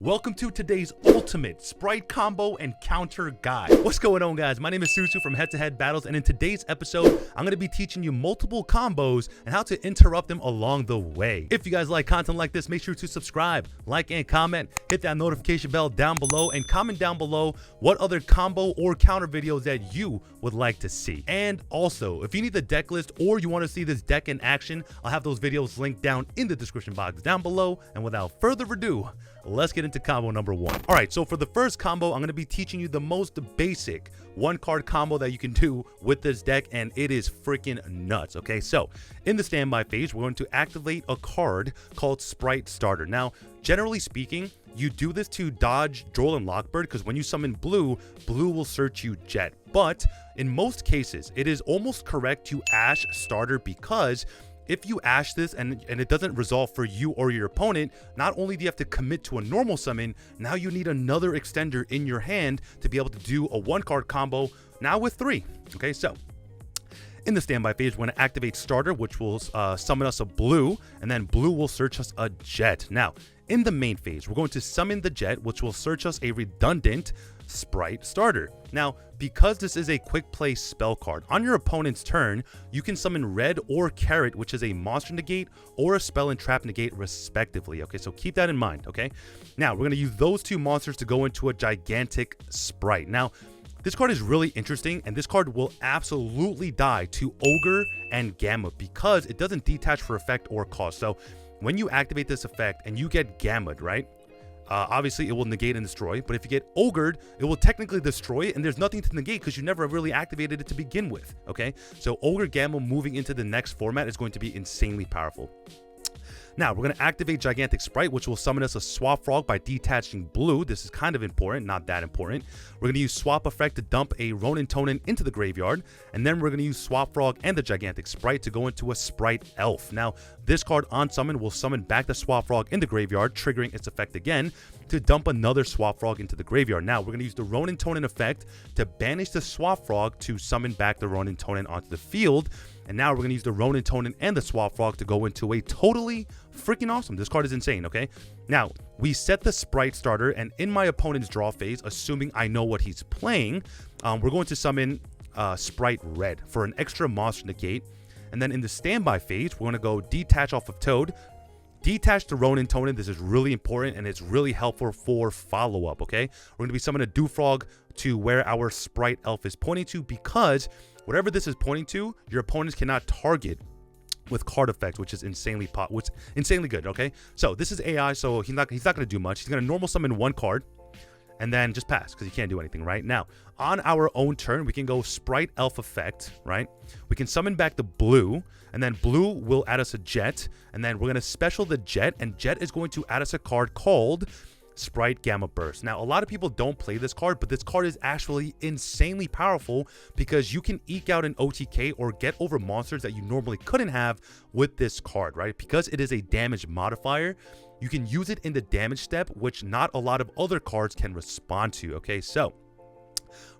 Welcome to today's ultimate Sprite combo and counter guide. What's going on, guys? My name is Susu from Head-to-Head Battles, and in today's episode, I'm going to be teaching you multiple combos and how to interrupt them along the way. If you guys like content like this, make sure to subscribe, like, and comment. Hit that notification bell down below and comment down below what other combo or counter videos that you would like to see. And also, if you need the deck list or you want to see this deck in action, I'll have those videos linked down in the description box down below. And without further ado, let's get into combo number one. All right, so for the first combo, I'm going to be teaching you the most basic one card combo that you can do with this deck, and it is freaking nuts. Okay, so in the standby phase, we're going to activate a card called Spright Starter. Now, generally speaking, you do this to dodge Droll and Lockbird, because when you summon blue will search you Jet. But in most cases, it is almost correct to Ash Starter, because if you Ash this and it doesn't resolve for you or your opponent, not only do you have to commit to a normal summon, now you need another extender in your hand to be able to do a one card combo, now with three. Okay, so in the standby phase, we're going to activate Starter, which will summon us a blue, and then blue will search us a Jet. Now, in the main phase, we're going to summon the Jet, which will search us a redundant Spright Starter. Now, because this is a quick play spell card, on your opponent's turn, you can summon Red or Carrot, which is a monster negate or a spell and trap negate respectively. Okay, so keep that in mind. Okay, now we're going to use those two monsters to go into a gigantic Spright. Now, this card is really interesting, and this card will absolutely die to Ogre and Gamma because it doesn't detach for effect or cost. So when you activate this effect and you get Gammaed, right? Obviously, it will negate and destroy, but if you get Ogred, it will technically destroy it, and there's nothing to negate because you never really activated it to begin with, okay? So Ogre Gamma moving into the next format is going to be insanely powerful. Now, we're going to activate Gigantic Spright, which will summon us a Swap Frog by detaching blue. This is kind of important, not that important. We're going to use Swap Effect to dump a Ronin Tonin into the graveyard, and then we're going to use Swap Frog and the Gigantic Spright to go into a Spright Elf. Now, this card on summon will summon back the Swap Frog in the graveyard, triggering its effect again to dump another Swap Frog into the graveyard. Now, we're going to use the Ronin Tonin effect to banish the Swap Frog to summon back the Ronin Tonin onto the field. And now we're going to use the Ronin Tonin and the Swap Frog to go into a totally freaking awesome. This card is insane, okay? Now, we set the Spright Starter, and in my opponent's draw phase, assuming I know what he's playing, we're going to summon Spright Red for an extra monster negate. And then in the standby phase, we're going to go detach off of Toad, detach the Ronin Tonin. This is really important, and it's really helpful for follow-up, okay? We're going to be summoning a Dewfrog to where our Spright Elf is pointing to, because whatever this is pointing to, your opponents cannot target with card effects, which is insanely good, okay? So this is AI, so he's not going to do much. He's going to normal summon one card and then just pass because he can't do anything. Right now, on our own turn, we can go Spright Elf effect, right? We can summon back the blue, and then blue will add us a Jet, and then we're going to special the Jet, and Jet is going to add us a card called Spright Gamma Burst. Now, a lot of people don't play this card, but this card is actually insanely powerful because you can eke out an OTK or get over monsters that you normally couldn't have with this card, right? Because it is a damage modifier, you can use it in the damage step, which not a lot of other cards can respond to, okay? So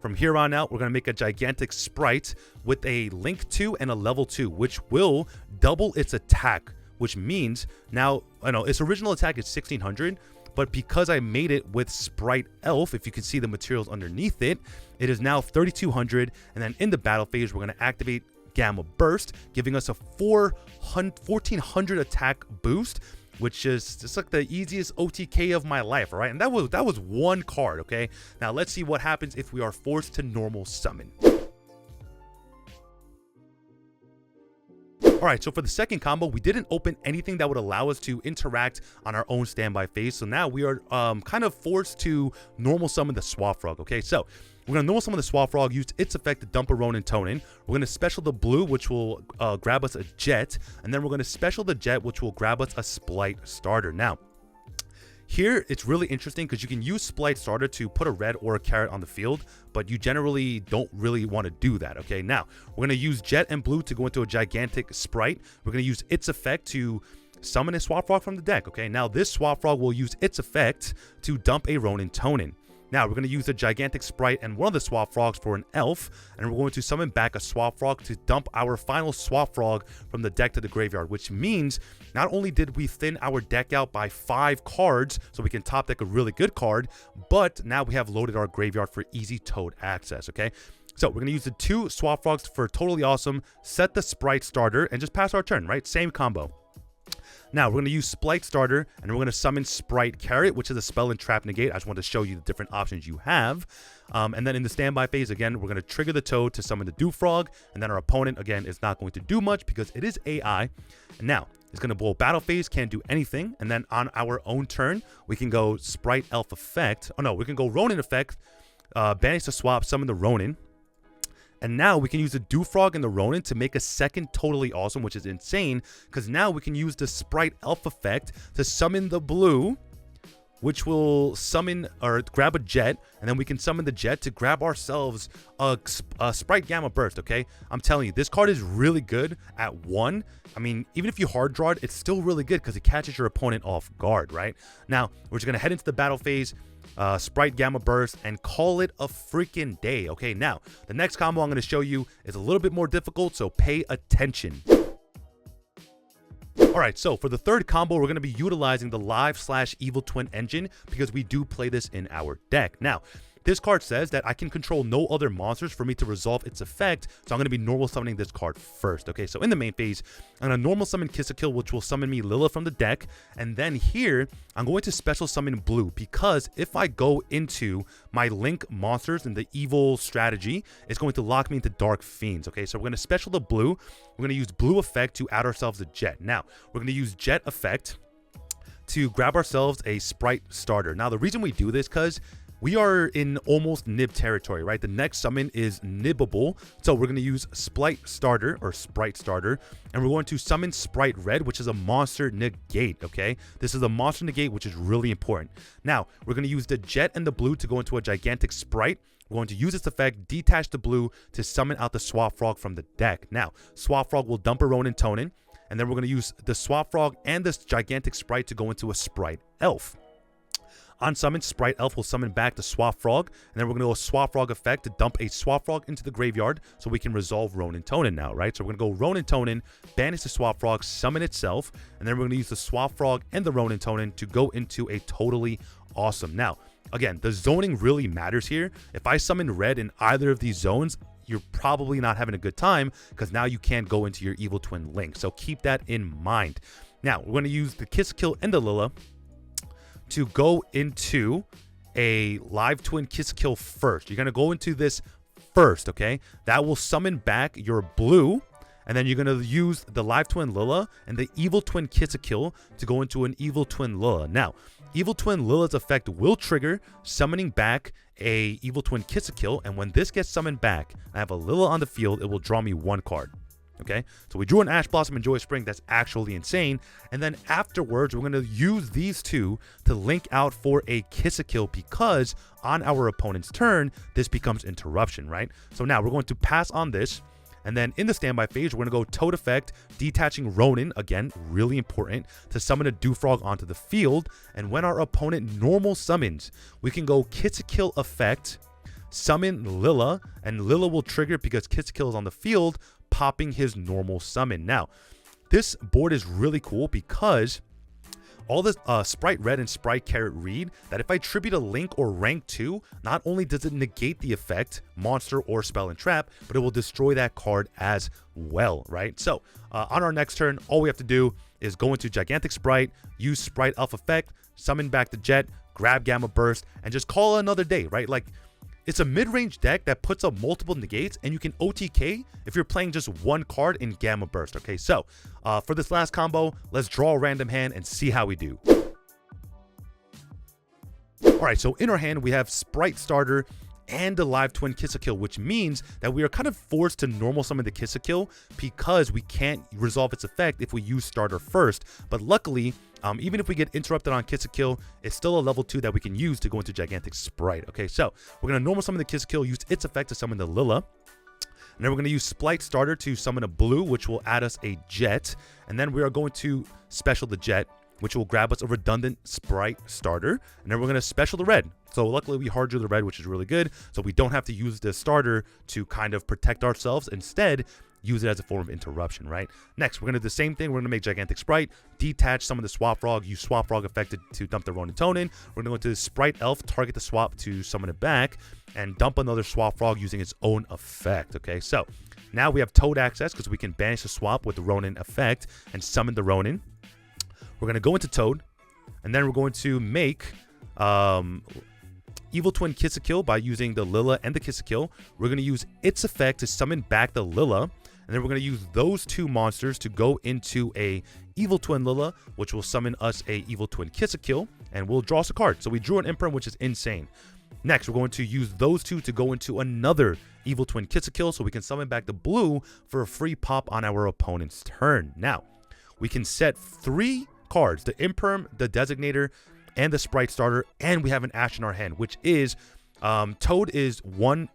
from here on out, we're going to make a gigantic Spright with a link 2 and a level 2, which will double its attack, which means now, I know its original attack is 1600, but because I made it with Spright Elf, if you can see the materials underneath it, it is now 3200. And then in the battle phase, we're going to activate Gamma Burst, giving us a 1400 attack boost, which is just like the easiest OTK of my life, all right? And that was one card, okay? Now let's see what happens if we are forced to normal summon. All right, so for the second combo, we didn't open anything that would allow us to interact on our own standby phase. So now we are kind of forced to normal summon the Swap Frog, okay? So we're going to normal summon the Swap Frog, use its effect to dump a Ronin Tonin. We're going to special the blue, which will grab us a Jet. And then we're going to special the Jet, which will grab us a Spright Starter. Now, here, it's really interesting because you can use Spright Starter to put a Red or a Carrot on the field, but you generally don't really want to do that, okay? Now, we're going to use Jet and Blue to go into a gigantic Spright. We're going to use its effect to summon a Swap Frog from the deck, okay? Now, this Swap Frog will use its effect to dump a Ronin Tonin. Now we're going to use the gigantic Spright and one of the swap frogs for an elf, and we're going to summon back a swap frog to dump our final swap frog from the deck to the graveyard, which means not only did we thin our deck out by 5 cards so we can top deck a really good card, but now we have loaded our graveyard for easy toad access. Okay, so we're going to use the 2 swap frogs for totally awesome, set the Spright starter, and just pass our turn, right? Same combo. Now we're going to use Spright starter, and we're going to summon Spright Carrot, which is a spell and trap negate. I just want to show you the different options you have. And then in the standby phase, again, we're going to trigger the toad to summon the Dew Frog, and then our opponent, again, is not going to do much because it is AI. And now it's going to blow battle phase, can't do anything. And then on our own turn, we can go Spright Elf effect. Oh no, we can go Ronin effect, banish the swap, summon the Ronin. And now we can use the Dew Frog and the Ronin to make a second totally awesome, which is insane, because now we can use the Spright Elf effect to summon the blue, which will summon or grab a jet, and then we can summon the jet to grab ourselves a Spright Gamma Burst. Okay, I'm telling you, this card is really good at 1. I mean, even if you hard draw it, it's still really good because it catches your opponent off guard, right? Now we're just gonna head into the battle phase, Spright Gamma Burst, and call it a freaking day. Okay, now the next combo I'm going to show you is a little bit more difficult, so pay attention. Alright, so for the third combo, we're going to be utilizing the Live/Evil Twin engine because we do play this in our deck. Now, this card says that I can control no other monsters for me to resolve its effect, so I'm going to be normal summoning this card first. Okay, so in the main phase, I'm going to normal summon Kiss-a-Kill, which will summon me Lila from the deck, and then here, I'm going to special summon Blue, because if I go into my Link monsters in the evil strategy, it's going to lock me into Dark Fiends. Okay, so we're going to special the Blue, we're going to use Blue effect to add ourselves a Jet. Now, we're going to use Jet effect to grab ourselves a Spright starter. Now, the reason we do this, because we are in almost nib territory, right? The next summon is nibbable. So we're going to use Spright starter, and we're going to summon Spright Red, which is a monster negate, okay? This is a monster negate, which is really important. Now, we're going to use the Jet and the Blue to go into a gigantic Spright. We're going to use its effect, detach the Blue, to summon out the Swap Frog from the deck. Now, Swap Frog will dump a Ronin Tonin, and then we're going to use the Swap Frog and this gigantic Spright to go into a Spright Elf. On summon, Spright Elf will summon back the Swap Frog, and then we're going to go Swap Frog effect to dump a Swap Frog into the graveyard so we can resolve Ronin Tonin now, right? So we're going to go Ronin Tonin, banish the Swap Frog, summon itself, and then we're going to use the Swap Frog and the Ronin Tonin to go into a totally awesome. Now, again, the zoning really matters here. If I summon red in either of these zones, you're probably not having a good time because now you can't go into your Evil Twin Link. So keep that in mind. Now, we're going to use the Kiss-a-Kill and the Lila to go into a Live Twin Kiss-a-Kill first. You're going to go into this first, okay? That will summon back your Blue, and then you're going to use the Live Twin Lila and the Evil Twin Kiss-a-Kill to go into an Evil Twin Lila. Now, Evil Twin Lila's effect will trigger, summoning back a Evil Twin Kiss-a-Kill, and when this gets summoned back, I have a Lila on the field, it will draw me 1 card. Okay, so we drew an Ash Blossom and Joy Spring. That's actually insane. And then afterwards, we're going to use these two to link out for a Kiss-a-Kill because on our opponent's turn, this becomes interruption, right? So now we're going to pass on this. And then in the standby phase, we're going to go Toad effect, detaching Ronin, again, really important, to summon a Dew Frog onto the field. And when our opponent normal summons, we can go Kiss-a-Kill effect, summon Lila, and Lila will trigger because Kiss-a-Kill is on the field, popping his normal summon. Now, this board is really cool because all this Spright Red and Spright Carrot read that if I tribute a Link or rank 2, not only does it negate the effect, monster or spell and trap, but it will destroy that card as well, right? So on our next turn, all we have to do is go into Gigantic Spright, use Spright Elf effect, summon back the Jet, grab Gamma Burst, and just call it another day, right? Like, it's a mid-range deck that puts up multiple negates, and you can OTK if you're playing just 1 card in Gamma Burst. Okay, so for this last combo, let's draw a random hand and see how we do. All right, so in our hand, we have Spright Starter and the Live Twin Kiss-a-Kill, which means that we are kind of forced to normal summon the Kiss-a-Kill because we can't resolve its effect if we use Starter first. But luckily, even if we get interrupted on Kiss-a-Kill, it's still a level 2 that we can use to go into Gigantic Spright. Okay, so we're going to normal summon the Kiss-a-Kill, use its effect to summon the Lila. And then we're going to use Spright Starter to summon a Blue, which will add us a Jet. And then we are going to special the Jet, which will grab us a redundant Spright starter. And then we're going to special the red. So luckily we hard drew the red, which is really good. So we don't have to use the starter to kind of protect ourselves. Instead, use it as a form of interruption, right? Next, we're going to do the same thing. We're going to make Gigantic Spright, detach some of the Swap Frog, use Swap Frog effect to dump the Ronin Tonin. We're going to go into the Spright Elf, target the swap to summon it back, and dump another Swap Frog using its own effect, okay? So now we have Toad access because we can banish the swap with the Ronin effect and summon the Ronin. We're going to go into Toad, and then we're going to make Evil Twin Kiss a Kill by using the Lilla and the Kiss a Kill. We're going to use its effect to summon back the Lilla. And then we're going to use those two monsters to go into a Evil Twin Lilla, which will summon us a Evil Twin Kiss a Kill, and we'll draw us a card. So we drew an Imperm, which is insane. Next, we're going to use those two to go into another Evil Twin Kiss a Kill, so we can summon back the blue for a free pop on our opponent's turn. Now, we can set 3 cards, the Imperm, the Designator, and the Spright starter, and we have an Ash in our hand, which is Toad is one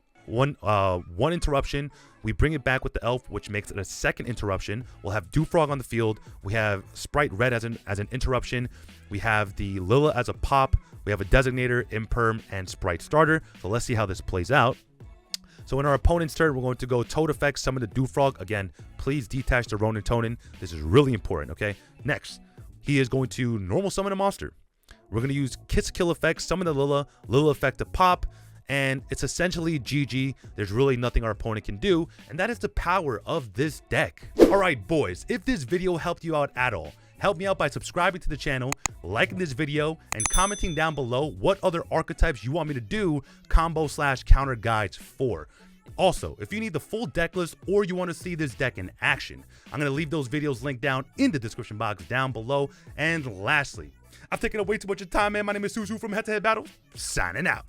interruption. We bring it back with the Elf, which makes it a second interruption. We'll have Dewfrog on the field. We have Spright Red as an interruption. We have the Lilla as a pop. We have a Designator, Imperm, and Spright starter. So let's see how this plays out. So in our opponent's turn, we're going to go Toad effect, summon the Dewfrog. Again, please detach the Ronin Tonin. This is really important, okay? Next, he is going to normal summon a monster. We're going to use Kiss Kill effect, summon the Lilla effect to pop. And it's essentially GG. There's really nothing our opponent can do, and that is the power of this deck. All right, boys, if this video helped you out at all, help me out by subscribing to the channel, liking this video, and commenting down below what other archetypes you want me to do combo/counter guides for. Also, if you need the full deck list or you want to see this deck in action, I'm going to leave those videos linked down in the description box down below. And lastly, I've taken up way too much of your time, man. My name is Suzu from HeadtoHead Battles, signing out.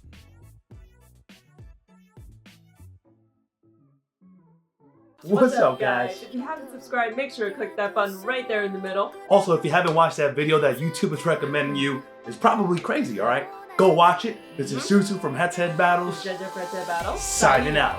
What's up, guys? If you haven't subscribed, make sure to click that button right there in the middle. Also, if you haven't watched that video that YouTube is recommending you, it's probably crazy, all right? Go watch it. This is Suzu from HeadtoHead Battles, HeadtoHead Battles, signing out.